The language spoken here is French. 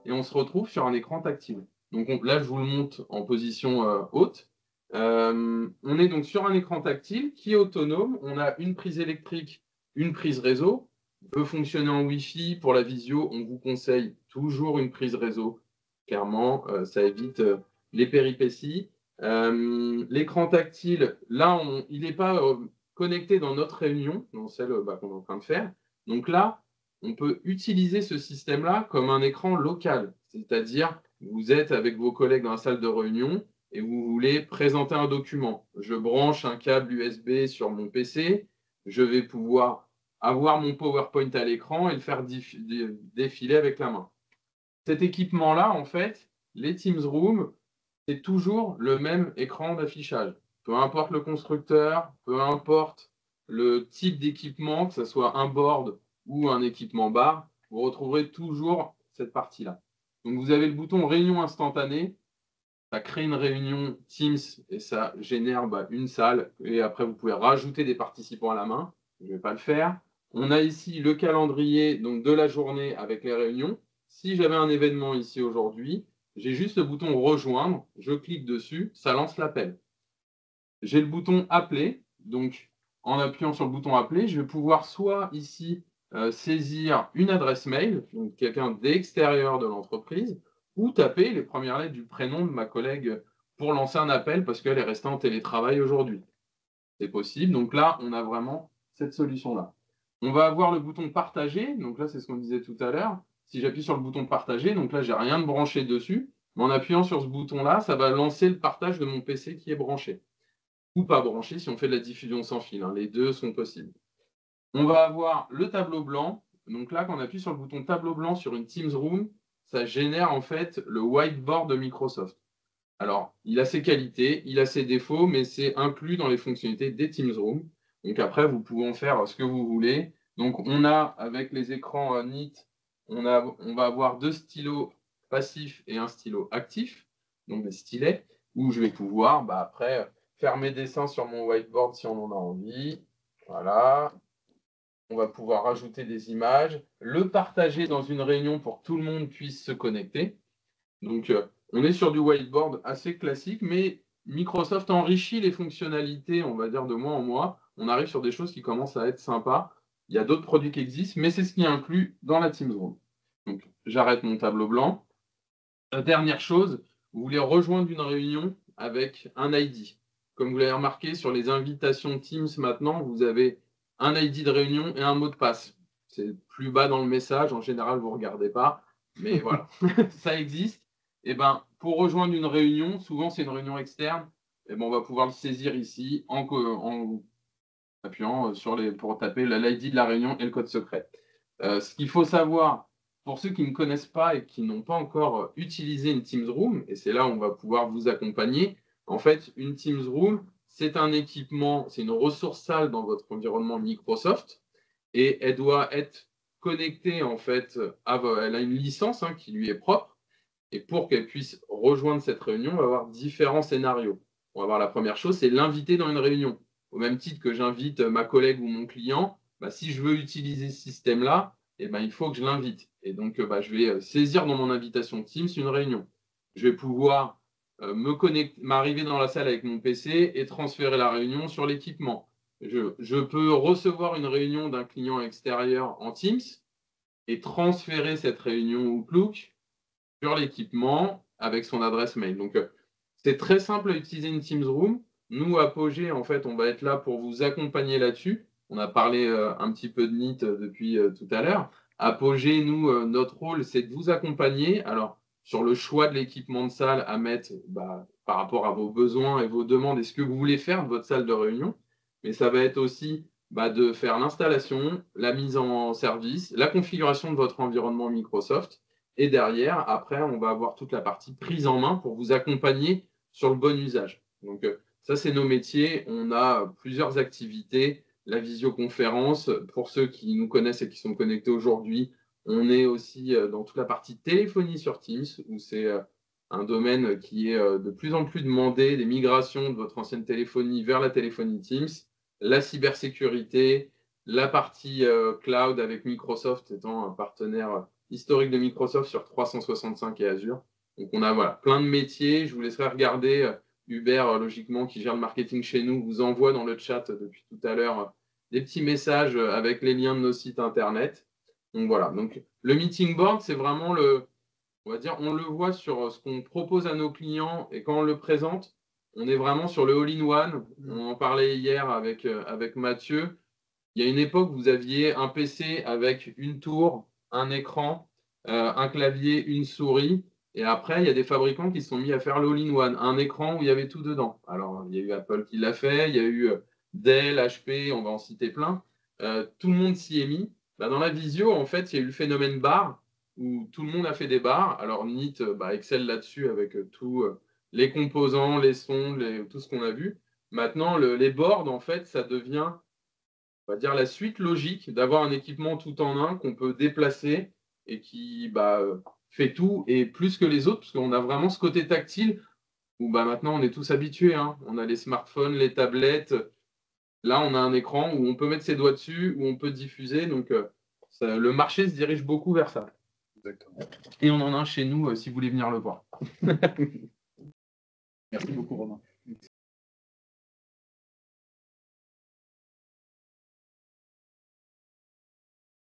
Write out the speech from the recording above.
et on se retrouve sur un écran tactile. Donc là, je vous le montre en position haute. On est donc sur un écran tactile qui est autonome. On a une prise électrique, une prise réseau. Peut fonctionner en Wi-Fi. Pour la visio, on vous conseille toujours une prise réseau. Clairement, ça évite les péripéties. L'écran tactile, là, il n'est pas connecté dans notre réunion, dans celle qu'on est en train de faire. Donc là, on peut utiliser ce système-là comme un écran local. C'est-à-dire, vous êtes avec vos collègues dans la salle de réunion et vous voulez présenter un document. Je branche un câble USB sur mon PC, je vais pouvoir avoir mon PowerPoint à l'écran et le faire défiler avec la main. Cet équipement-là, en fait, les Teams Room, c'est toujours le même écran d'affichage. Peu importe le constructeur, peu importe le type d'équipement, que ce soit un board ou un équipement bar, vous retrouverez toujours cette partie-là. Donc, vous avez le bouton réunion instantanée. Ça crée une réunion Teams et ça génère une salle. Et après, vous pouvez rajouter des participants à la main. Je ne vais pas le faire. On a ici le calendrier donc, de la journée avec les réunions. Si j'avais un événement ici aujourd'hui, j'ai juste le bouton rejoindre. Je clique dessus, ça lance l'appel. J'ai le bouton appeler. Donc, en appuyant sur le bouton appeler, je vais pouvoir soit ici saisir une adresse mail, donc quelqu'un d'extérieur de l'entreprise, ou taper les premières lettres du prénom de ma collègue pour lancer un appel parce qu'elle est restée en télétravail aujourd'hui. C'est possible. Donc là, on a vraiment cette solution-là. On va avoir le bouton partager. Donc là, c'est ce qu'on disait tout à l'heure. Si j'appuie sur le bouton partager, donc là, j'ai rien de branché dessus. Mais en appuyant sur ce bouton-là, ça va lancer le partage de mon PC qui est branché. Ou pas branché si on fait de la diffusion sans fil. Les deux sont possibles. On va avoir le tableau blanc. Donc là, quand on appuie sur le bouton tableau blanc sur une Teams Room, ça génère en fait le whiteboard de Microsoft. Alors, il a ses qualités, il a ses défauts, mais c'est inclus dans les fonctionnalités des Teams Room. Donc après, vous pouvez en faire ce que vous voulez. Donc on a, avec les écrans NIT, on va avoir 2 stylos passifs et un stylo actif, donc des stylets, où je vais pouvoir après faire mes dessins sur mon whiteboard si on en a envie. Voilà. On va pouvoir rajouter des images, le partager dans une réunion pour que tout le monde puisse se connecter. Donc, on est sur du whiteboard assez classique, mais Microsoft enrichit les fonctionnalités, on va dire, de mois en mois. On arrive sur des choses qui commencent à être sympas. Il y a d'autres produits qui existent, mais c'est ce qui est inclus dans la Teams Room. Donc, j'arrête mon tableau blanc. Dernière chose, vous voulez rejoindre une réunion avec un ID. Comme vous l'avez remarqué, sur les invitations Teams maintenant, vous avez un ID de réunion et un mot de passe. C'est plus bas dans le message, en général, vous ne regardez pas, mais voilà, ça existe. Et pour rejoindre une réunion, souvent c'est une réunion externe, on va pouvoir le saisir ici en appuyant pour taper l'ID de la réunion et le code secret. Ce qu'il faut savoir, pour ceux qui ne connaissent pas et qui n'ont pas encore utilisé une Teams Room, et c'est là où on va pouvoir vous accompagner, en fait, une Teams Room, c'est un équipement, c'est une ressource salle dans votre environnement Microsoft, et elle doit être connectée, en fait, elle a une licence qui lui est propre, et pour qu'elle puisse rejoindre cette réunion, on va avoir différents scénarios. On va voir la première chose, c'est l'inviter dans une réunion. Au même titre que j'invite ma collègue ou mon client, si je veux utiliser ce système-là, il faut que je l'invite. Et donc, je vais saisir dans mon invitation Teams une réunion. Je vais pouvoir m'arriver dans la salle avec mon PC et transférer la réunion sur l'équipement. Je peux recevoir une réunion d'un client extérieur en Teams et transférer cette réunion au Outlook sur l'équipement avec son adresse mail. Donc, c'est très simple à utiliser une Teams Room. Nous, à Apogée, en fait, on va être là pour vous accompagner là-dessus. On a parlé un petit peu de NIT depuis tout à l'heure. Apogée, nous, notre rôle, c'est de vous accompagner. Alors, sur le choix de l'équipement de salle à mettre par rapport à vos besoins et vos demandes et ce que vous voulez faire de votre salle de réunion. Mais ça va être aussi de faire l'installation, la mise en service, la configuration de votre environnement Microsoft. Et derrière, après, on va avoir toute la partie prise en main pour vous accompagner sur le bon usage. Donc, ça, c'est nos métiers. On a plusieurs activités. La visioconférence, pour ceux qui nous connaissent et qui sont connectés aujourd'hui, on est aussi dans toute la partie téléphonie sur Teams, où c'est un domaine qui est de plus en plus demandé, des migrations de votre ancienne téléphonie vers la téléphonie Teams, la cybersécurité, la partie cloud avec Microsoft étant un partenaire historique de Microsoft sur 365 et Azure. Donc, on a voilà, plein de métiers. Je vous laisserai regarder. Hubert, logiquement, qui gère le marketing chez nous, vous envoie dans le chat depuis tout à l'heure des petits messages avec les liens de nos sites internet. Donc voilà. Donc, le meeting board, c'est vraiment on va dire, on le voit sur ce qu'on propose à nos clients et quand on le présente, on est vraiment sur le all-in-one. On en parlait hier avec Mathieu. Il y a une époque, vous aviez un PC avec une tour, un écran, un clavier, une souris. Et après, il y a des fabricants qui se sont mis à faire l'all-in-one, un écran où il y avait tout dedans. Alors, il y a eu Apple qui l'a fait, il y a eu Dell, HP, on va en citer plein. Tout le monde s'y est mis. Bah, dans la visio, en fait, il y a eu le phénomène bar, où tout le monde a fait des bars. Alors, Neat excelle là-dessus avec tous les composants, les sons, tout ce qu'on a vu. Maintenant, les boards, en fait, ça devient, on va dire, la suite logique d'avoir un équipement tout en un qu'on peut déplacer et qui fait tout et plus que les autres, parce qu'on a vraiment ce côté tactile où maintenant on est tous habitués. Hein. On a les smartphones, les tablettes. Là, on a un écran où on peut mettre ses doigts dessus, où on peut diffuser. Donc, le marché se dirige beaucoup vers ça. Exactement. Et on en a un chez nous si vous voulez venir le voir. Merci beaucoup, Romain.